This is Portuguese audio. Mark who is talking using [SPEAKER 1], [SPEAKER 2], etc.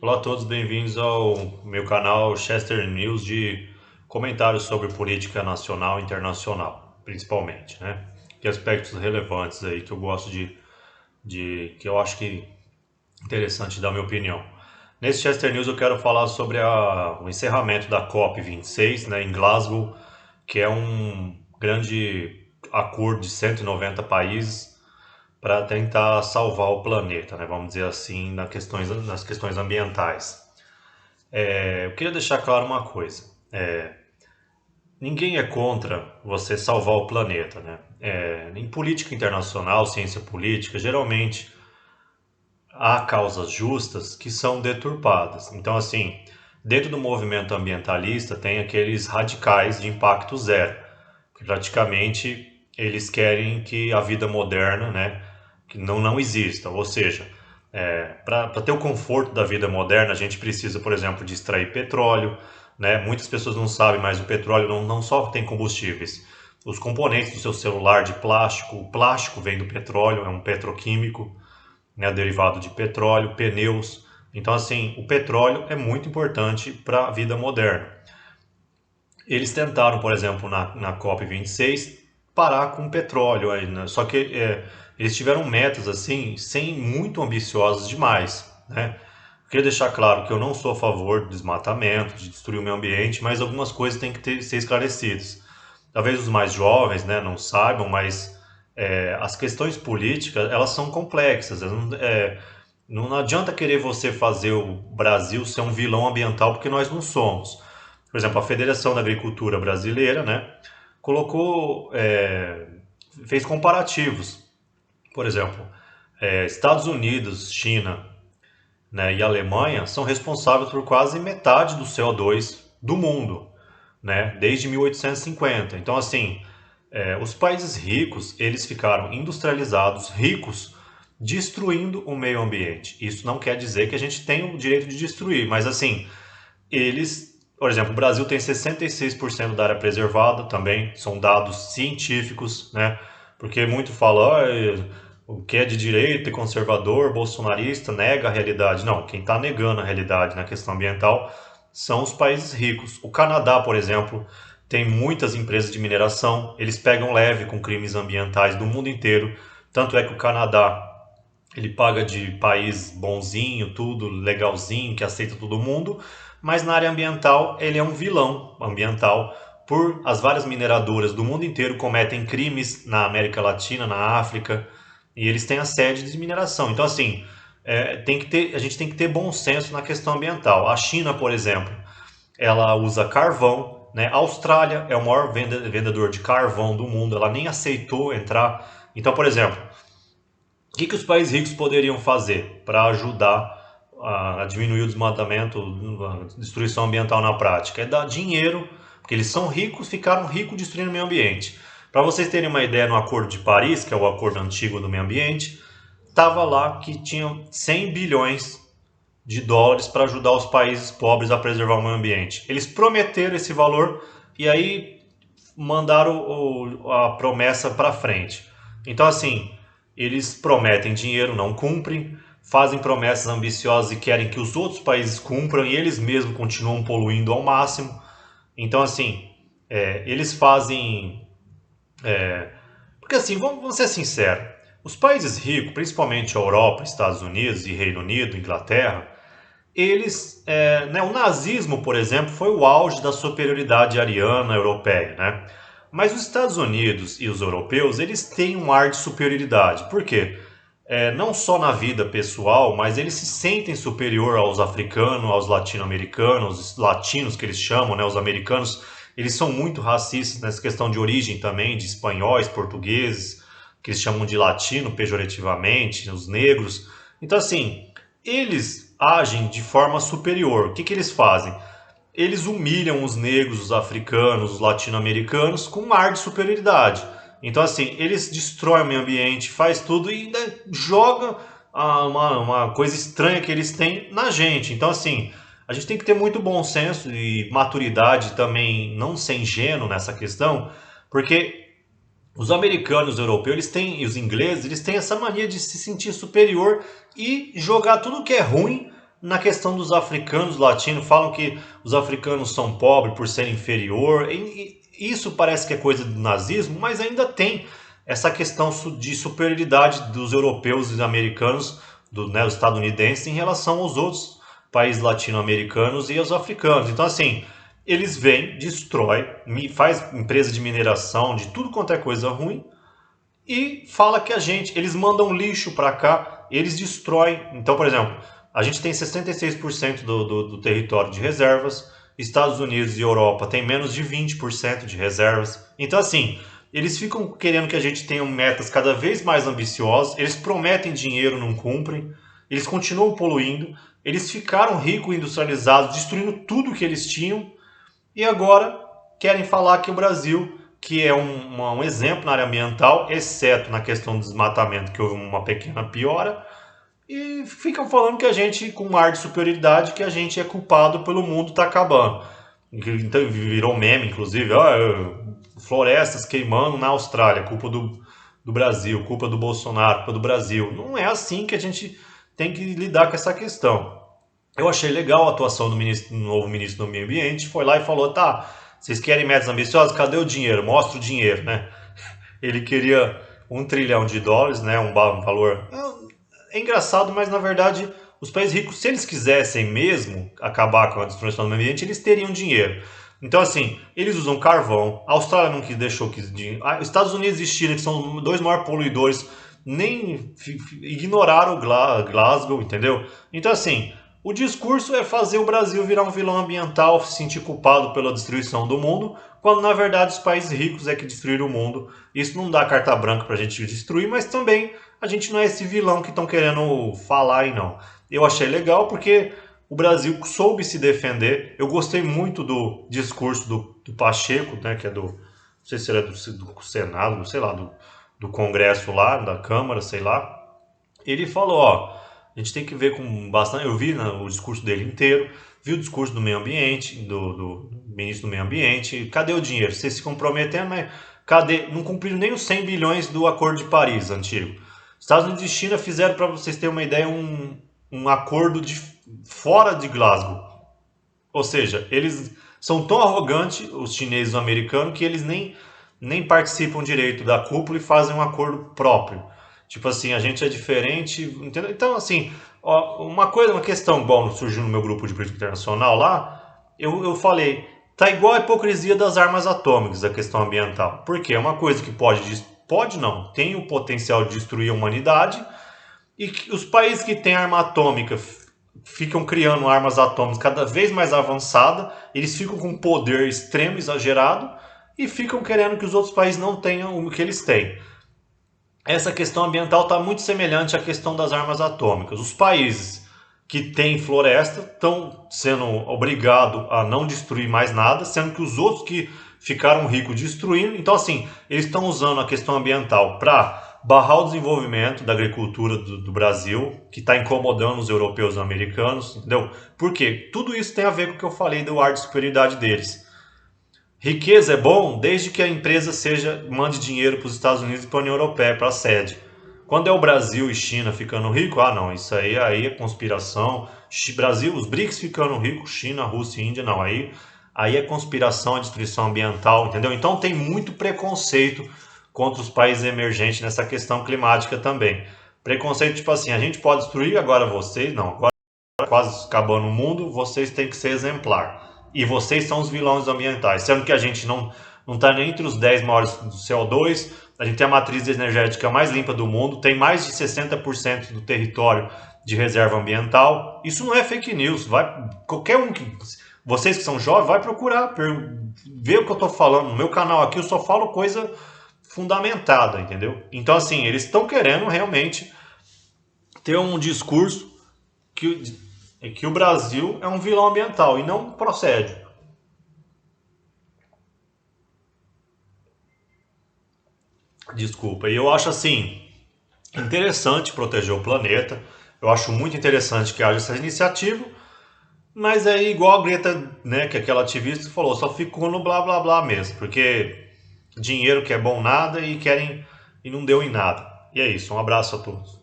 [SPEAKER 1] Olá a todos, bem-vindos ao meu canal Chester News de comentários sobre política nacional e internacional, principalmente, né? Que aspectos relevantes aí que eu gosto que eu acho que é interessante dar minha opinião. Nesse Chester News eu quero falar sobre o encerramento da COP26, né, em Glasgow, que é um grande acordo de 190 países para tentar salvar o planeta, né, vamos dizer assim, nas questões ambientais. Eu queria deixar claro uma coisa. Ninguém é contra você salvar o planeta, né? Em política internacional, ciência política, geralmente há causas justas que são deturpadas. Então, assim, dentro do movimento ambientalista tem aqueles radicais de impacto zero, que praticamente eles querem que a vida moderna, né, que não exista. Ou seja, para ter o conforto da vida moderna, a gente precisa, por exemplo, de extrair petróleo, né? Muitas pessoas não sabem, mas o petróleo não só tem combustíveis. Os componentes do seu celular de plástico, o plástico vem do petróleo, é um petroquímico, né, derivado de petróleo, pneus. Então, assim, o petróleo é muito importante para a vida moderna. Eles tentaram, por exemplo, na COP26, parar com o petróleo aí, né? Só que eles tiveram metas assim, sem muito ambiciosas demais, né? Queria deixar claro que eu não sou a favor do desmatamento, de destruir o meio ambiente, mas algumas coisas têm que ser esclarecidas. Talvez os mais jovens, né, não saibam, mas as questões políticas elas são complexas. Não adianta querer você fazer o Brasil ser um vilão ambiental porque nós não somos. Por exemplo, a Federação da Agricultura Brasileira, né, colocou, fez comparativos. Por exemplo, Estados Unidos, China, né, e Alemanha são responsáveis por quase metade do CO2 do mundo, né, desde 1850. Então, assim, os países ricos eles ficaram industrializados, ricos, destruindo o meio ambiente. Isso não quer dizer que a gente tem o direito de destruir, mas assim, eles, por exemplo, o Brasil tem 66% da área preservada, também são dados científicos, né? Porque muito fala, o que é de direita e conservador, bolsonarista, nega a realidade. Não, quem está negando a realidade na questão ambiental são os países ricos. O Canadá, por exemplo, tem muitas empresas de mineração, eles pegam leve com crimes ambientais do mundo inteiro. Tanto é que o Canadá ele paga de país bonzinho, tudo legalzinho, que aceita todo mundo, mas na área ambiental ele é um vilão ambiental. Por as várias mineradoras do mundo inteiro cometem crimes na América Latina, na África, e eles têm a sede de mineração. Então, assim, a gente tem que ter bom senso na questão ambiental. A China, por exemplo, ela usa carvão, né? A Austrália é o maior vendedor de carvão do mundo, ela nem aceitou entrar. Então, por exemplo, que os países ricos poderiam fazer para ajudar a diminuir o desmatamento, a destruição ambiental na prática? É dar dinheiro, porque eles são ricos, ficaram ricos destruindo o meio ambiente. Para vocês terem uma ideia, no Acordo de Paris, que é o acordo antigo do meio ambiente, estava lá que tinham 100 bilhões de dólares para ajudar os países pobres a preservar o meio ambiente. Eles prometeram esse valor e aí mandaram a promessa para frente. Então, assim, eles prometem dinheiro, não cumprem, fazem promessas ambiciosas e querem que os outros países cumpram e eles mesmos continuam poluindo ao máximo. Então, assim, eles fazem. Porque, assim, vamos ser sinceros: os países ricos, principalmente a Europa, Estados Unidos e Reino Unido, Inglaterra, eles, né, o nazismo, por exemplo, foi o auge da superioridade ariana europeia, né? Mas os Estados Unidos e os europeus, eles têm um ar de superioridade. Por quê? Não só na vida pessoal, mas eles se sentem superior aos africanos, aos latino-americanos, os latinos que eles chamam, né, os americanos. Eles são muito racistas nessa questão de origem também, de espanhóis, portugueses, que eles chamam de latino pejorativamente, os negros. Então, assim, eles agem de forma superior. O que eles fazem? Eles humilham os negros, os africanos, os latino-americanos com um ar de superioridade. Então, assim, eles destroem o meio ambiente, faz tudo e ainda joga uma coisa estranha que eles têm na gente. Então, assim, a gente tem que ter muito bom senso e maturidade também, não ser ingênuo nessa questão, porque os americanos, os europeus, eles têm, e os ingleses, eles têm essa mania de se sentir superior e jogar tudo que é ruim na questão dos africanos latinos, falam que os africanos são pobres por serem inferior. E isso parece que é coisa do nazismo, mas ainda tem essa questão de superioridade dos europeus e americanos, né, os estadunidenses, em relação aos outros países latino-americanos e aos africanos. Então, assim, eles vêm, destrói, faz empresa de mineração, de tudo quanto é coisa ruim, e fala que eles mandam lixo para cá, eles destroem. Então, por exemplo, a gente tem 66% do território de reservas, Estados Unidos e Europa tem menos de 20% de reservas. Então, assim, eles ficam querendo que a gente tenha metas cada vez mais ambiciosas, eles prometem dinheiro, não cumprem, eles continuam poluindo, eles ficaram ricos e industrializados, destruindo tudo que eles tinham, e agora querem falar que o Brasil, que é um exemplo na área ambiental, exceto na questão do desmatamento, que houve uma pequena piora, e ficam falando que a gente, com um ar de superioridade, que a gente é culpado pelo mundo estar acabando. Então virou meme, inclusive, florestas queimando na Austrália, culpa do Brasil, culpa do Bolsonaro, culpa do Brasil. Não é assim que a gente tem que lidar com essa questão. Eu achei legal a atuação do novo ministro do Meio Ambiente, foi lá e falou, tá, vocês querem metas ambiciosas? Cadê o dinheiro? Mostra o dinheiro, né? Ele queria US$ 1 trilhão, né? Um valor. É engraçado, mas na verdade, os países ricos, se eles quisessem mesmo acabar com a destruição do meio ambiente, eles teriam dinheiro. Então, assim, eles usam carvão, a Austrália não deixou que. Estados Unidos e China, que são dois maiores poluidores, nem ignoraram o Glasgow, entendeu? Então, assim, o discurso é fazer o Brasil virar um vilão ambiental, se sentir culpado pela destruição do mundo, quando na verdade os países ricos é que destruíram o mundo. Isso não dá carta branca pra gente destruir, mas também a gente não é esse vilão que estão querendo falar aí não. Eu achei legal porque o Brasil soube se defender. Eu gostei muito do discurso do Pacheco, né, que é não sei se ele é do Senado, sei lá, do Congresso lá, da Câmara, sei lá. Ele falou, ó, a gente tem que ver com bastante. Eu vi, né, o discurso dele inteiro, vi o discurso do meio ambiente, do ministro do meio ambiente. Cadê o dinheiro? Vocês se comprometeram, mas cadê? Não cumpriram nem os 100 bilhões do Acordo de Paris antigo. Estados Unidos e China fizeram, para vocês terem uma ideia, um acordo fora de Glasgow. Ou seja, eles são tão arrogantes, os chineses e os americanos, que eles nem participam direito da cúpula e fazem um acordo próprio. Tipo assim, a gente é diferente, entendeu? Então, assim, ó, uma questão, bom, surgiu no meu grupo de política internacional lá, eu falei, tá igual a hipocrisia das armas atômicas, a questão ambiental. Porque é uma coisa que pode não, tem o potencial de destruir a humanidade, e que os países que têm arma atômica ficam criando armas atômicas cada vez mais avançadas, eles ficam com um poder extremo, exagerado, e ficam querendo que os outros países não tenham o que eles têm. Essa questão ambiental está muito semelhante à questão das armas atômicas. Os países que têm floresta estão sendo obrigados a não destruir mais nada, sendo que os outros que ficaram ricos destruindo. Então, assim, eles estão usando a questão ambiental para barrar o desenvolvimento da agricultura do Brasil, que está incomodando os europeus e os americanos, entendeu? Por quê? Tudo isso tem a ver com o que eu falei do ar de superioridade deles. Riqueza é bom desde que a empresa mande dinheiro para os Estados Unidos e para a União Europeia, para a sede. Quando é o Brasil e China ficando rico, não, isso aí é conspiração. Brasil, os BRICS ficando ricos, China, Rússia e Índia, não, aí é conspiração, é destruição ambiental, entendeu? Então tem muito preconceito contra os países emergentes nessa questão climática também. Preconceito tipo assim, a gente pode destruir, agora vocês não, agora quase acabando o mundo, vocês têm que ser exemplar. E vocês são os vilões ambientais, sendo que a gente não está nem entre os 10 maiores do CO2, a gente tem a matriz energética mais limpa do mundo, tem mais de 60% do território de reserva ambiental. Isso não é fake news, qualquer um vocês que são jovens, vai procurar, ver o que eu estou falando. No meu canal aqui eu só falo coisa fundamentada, entendeu? Então assim, eles estão querendo realmente ter um discurso que o Brasil é um vilão ambiental e não procede. Desculpa. E eu acho assim interessante proteger o planeta. Eu acho muito interessante que haja essa iniciativa, mas é igual a Greta, né, que é aquela ativista que falou, só ficou no blá blá blá mesmo, porque dinheiro que é bom nada e querem e não deu em nada. E é isso. Um abraço a todos.